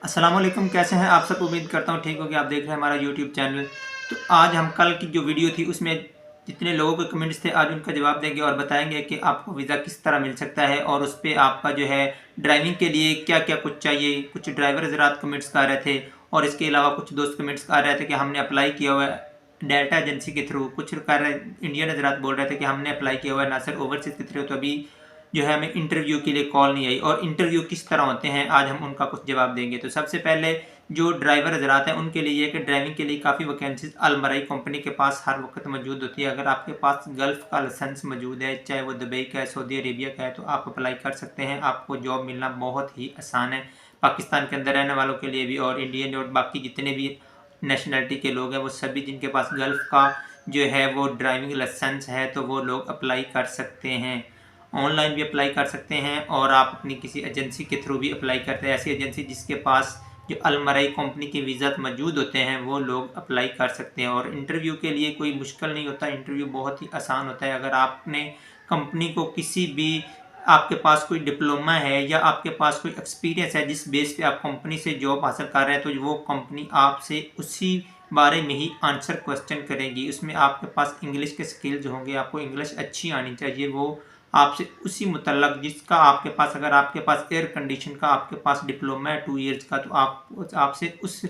अस्सलाम वालेकुम, कैसे हैं आप सब। उम्मीद करता हूँ ठीक होगी। आप देख रहे हैं हमारा यूट्यूब चैनल। तो आज हम कल की जो वीडियो थी उसमें जितने लोगों के कमेंट्स थे आज उनका जवाब देंगे और बताएंगे कि आपको वीज़ा किस तरह मिल सकता है और उस पर आपका जो है ड्राइविंग के लिए क्या क्या कुछ चाहिए। कुछ ड्राइवर हज़रात कमेंट्स कर रहे थे और इसके अलावा कुछ दोस्त कमेंट्स कर रहे थे कि हमने अप्लाई किया हुआ है डेल्टा एजेंसी के थ्रू। कुछ कर रहे इंडियन हज़रात बोल रहे थे कि हमने अप्लाई किया हुआ है नासिर ओवरसीज़ के थ्रू, तो अभी जो है हमें इंटरव्यू के लिए कॉल नहीं आई। और इंटरव्यू किस तरह होते हैं आज हम उनका कुछ जवाब देंगे। तो सबसे पहले जो ड्राइवर हजरात हैं उनके लिए कि ड्राइविंग के लिए काफ़ी वैकेंसीज अलमराई कंपनी के पास हर वक्त मौजूद होती है। अगर आपके पास गल्फ़ का लाइसेंस मौजूद है, चाहे वो दुबई का है, सऊदी अरेबिया का है, तो आप अप्लाई कर सकते हैं। आपको जॉब मिलना बहुत ही आसान है पाकिस्तान के अंदर रहने वालों के लिए भी, और इंडियन और बाकी जितने भी नेशनलिटी के लोग हैं वो सभी जिनके पास गल्फ़ का जो है वो ड्राइविंग लाइसेंस है तो वो लोग अप्लाई कर सकते हैं। ऑनलाइन भी अप्लाई कर सकते हैं और आप अपनी किसी एजेंसी के थ्रू भी अप्लाई करते हैं। ऐसी एजेंसी जिसके पास जो अलमराई कंपनी के वीज़ा मौजूद होते हैं वो लोग अप्लाई कर सकते हैं। और इंटरव्यू के लिए कोई मुश्किल नहीं होता, इंटरव्यू बहुत ही आसान होता है। अगर आपने कंपनी को किसी भी आपके पास कोई डिप्लोमा है या आपके पास कोई एक्सपीरियंस है जिस बेस पे आप कंपनी से जॉब हासिल कर रहे हैं, तो वो कंपनी आपसे उसी बारे में ही आंसर क्वेश्चन करेगी। उसमें आपके पास इंग्लिश के स्किल्स होंगे, आपको इंग्लिश अच्छी आनी चाहिए। वो आपसे उसी मुतल्लक जिसका आपके पास, अगर आपके पास एयर कंडीशन का आपके पास डिप्लोमा है 2 ईयर्स का, तो आपसे उस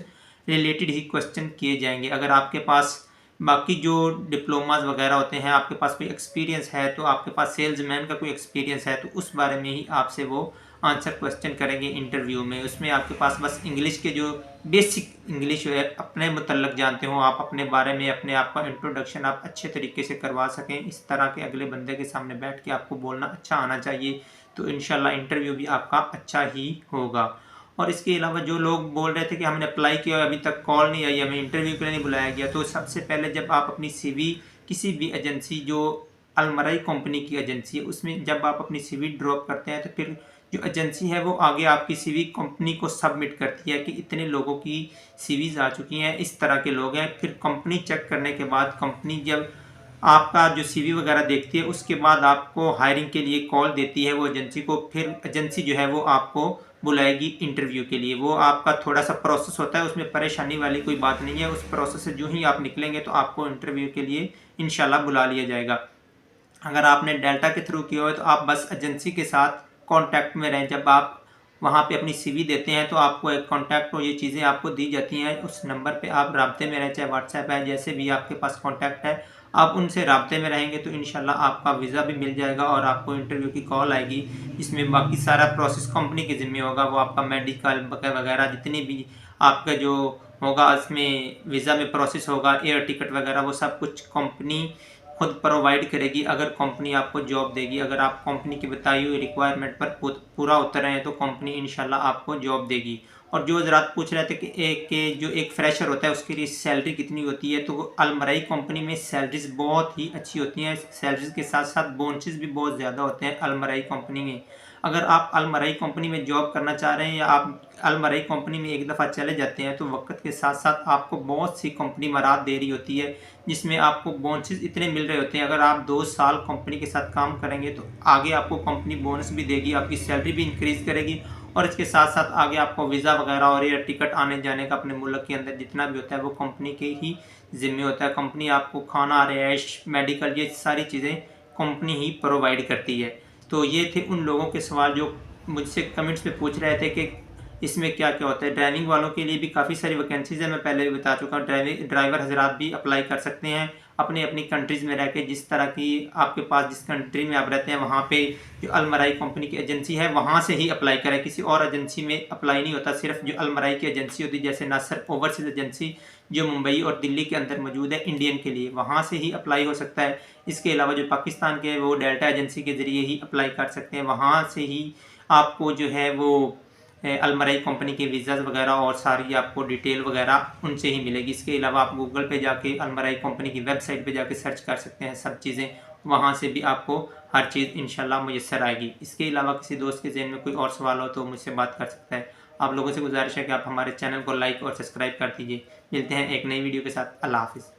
रिलेटेड ही क्वेश्चन किए जाएंगे। अगर आपके पास बाकी जो डिप्लोमाज वगैरह होते हैं, आपके पास कोई एक्सपीरियंस है, तो आपके पास सेल्समैन का कोई एक्सपीरियंस है, तो उस बारे में ही आपसे वो आंसर क्वेश्चन करेंगे इंटरव्यू में। उसमें आपके पास बस इंग्लिश के जो बेसिक इंग्लिश है अपने मुतल्लक जानते हो, आप अपने बारे में अपने आप का इंट्रोडक्शन आप अच्छे तरीके से करवा सकें। इस तरह के अगले बंदे के सामने बैठ के आपको बोलना अच्छा आना चाहिए, तो इंशाल्लाह इंटरव्यू भी आपका अच्छा ही होगा। और इसके अलावा जो लोग बोल रहे थे कि हमने अप्लाई किया अभी तक कॉल नहीं आई, हमें इंटरव्यू के लिए नहीं बुलाया गया, तो सबसे पहले जब आप अपनी CV किसी भी एजेंसी जो अलमराई कंपनी की एजेंसी है उसमें जब आप अपनी CV ड्रॉप करते हैं, तो फिर जो एजेंसी है वो आगे आपकी CV कंपनी को सबमिट करती है कि इतने लोगों की CVs आ चुकी हैं, इस तरह के लोग हैं। फिर कंपनी चेक करने के बाद कंपनी जब आपका जो CV वगैरह देखती है उसके बाद आपको हायरिंग के लिए कॉल देती है वो एजेंसी को। फिर एजेंसी जो है वो आपको बुलाएगी इंटरव्यू के लिए। वो आपका थोड़ा सा प्रोसेस होता है, उसमें परेशानी वाली कोई बात नहीं है। उस प्रोसेस से जो ही आप निकलेंगे तो आपको इंटरव्यू के लिए इंशाल्लाह बुला लिया जाएगा। अगर आपने डेल्टा के थ्रू किया हो तो आप बस एजेंसी के साथ कांटेक्ट में रहें। जब आप वहाँ पे अपनी CV देते हैं तो आपको एक कांटेक्ट और ये चीज़ें आपको दी जाती हैं, उस नंबर पे आप राब्ते में रहें, चाहे व्हाट्सएप है, जैसे भी आपके पास कांटेक्ट है आप उनसे राब्ते में रहेंगे तो इंशाल्लाह आपका वीज़ा भी मिल जाएगा और आपको इंटरव्यू की कॉल आएगी। इसमें बाकी सारा प्रोसेस कंपनी के ज़िम्मे होगा। वो आपका मेडिकल वगैरह जितनी भी आपका जो होगा इसमें वीज़ा में प्रोसेस होगा, एयर टिकट वगैरह वो सब कुछ कंपनी खुद प्रोवाइड करेगी। अगर कंपनी आपको जॉब देगी, अगर आप कंपनी की बताई हुई रिक्वायरमेंट पर पूरा उतर हैं तो कंपनी इंशाल्लाह आपको जॉब देगी। और जो हज़रात पूछ रहे थे कि जो एक फ्रेशर होता है उसके लिए सैलरी कितनी होती है, तो अलमराई कंपनी में सैलरीज बहुत ही अच्छी होती हैं। सैलरीज के साथ साथ बोनसेस भी बहुत ज़्यादा होते हैं अलमराई कंपनी में। अगर आप अलमराई कंपनी में जॉब करना चाह रहे हैं या आप अलमराई कंपनी में एक दफ़ा चले जाते हैं तो वक्त के साथ साथ आपको बहुत सी कंपनी मराद दे रही होती है जिसमें आपको बोनसेस इतने मिल रहे होते हैं। अगर आप 2 साल कंपनी के साथ काम करेंगे तो आगे आपको कंपनी बोनस भी देगी, आपकी सैलरी भी इंक्रीज़ करेगी और इसके साथ साथ आगे आपको वीज़ा वगैरह और एयर टिकट आने जाने का अपने मुल्क के अंदर जितना भी होता है वो कंपनी के ही ज़िम्मे होता है। कंपनी आपको खाना, रिहाइश, मेडिकल ये सारी चीज़ें कंपनी ही प्रोवाइड करती है। तो ये थे उन लोगों के सवाल जो मुझसे कमेंट्स में पूछ रहे थे कि इसमें क्या क्या होता है। ड्राइविंग वालों के लिए भी काफ़ी सारी वैकेंसीज़ है, मैं पहले भी बता चुका हूँ। ड्राइवर हजरात भी अप्लाई कर सकते हैं अपनी अपनी कंट्रीज़ में रह के। जिस तरह की आपके पास जिस कंट्री में आप रहते हैं वहाँ पे जो अलमराई कंपनी की एजेंसी है वहाँ से ही अप्लाई करें, किसी और एजेंसी में अप्लाई नहीं होता। सिर्फ जो अलमराई की एजेंसी होती है, जैसे नासिर ओवरसीज़ एजेंसी जो मुंबई और दिल्ली के अंदर मौजूद है इंडियन के लिए, वहाँ से ही अप्लाई हो सकता है। इसके अलावा जो पाकिस्तान के वो डेल्टा एजेंसी के ज़रिए ही अप्लाई कर सकते हैं, वहाँ से ही आपको जो है वो अलमराई कंपनी के वीज़ाज़ वगैरह और सारी आपको डिटेल वगैरह उनसे ही मिलेगी। इसके अलावा आप गूगल पे जाके अलमराई कंपनी की वेबसाइट पे जाके सर्च कर सकते हैं सब चीज़ें, वहाँ से भी आपको हर चीज़ इंशाल्लाह मुयस्सर आएगी। इसके अलावा किसी दोस्त के ज़हन में कोई और सवाल हो तो मुझसे बात कर सकता है। आप लोगों से गुजारिश है कि आप हमारे चैनल को लाइक और सब्सक्राइब कर दीजिए। मिलते हैं एक नई वीडियो के साथ। अल्लाह हाफ़िज़।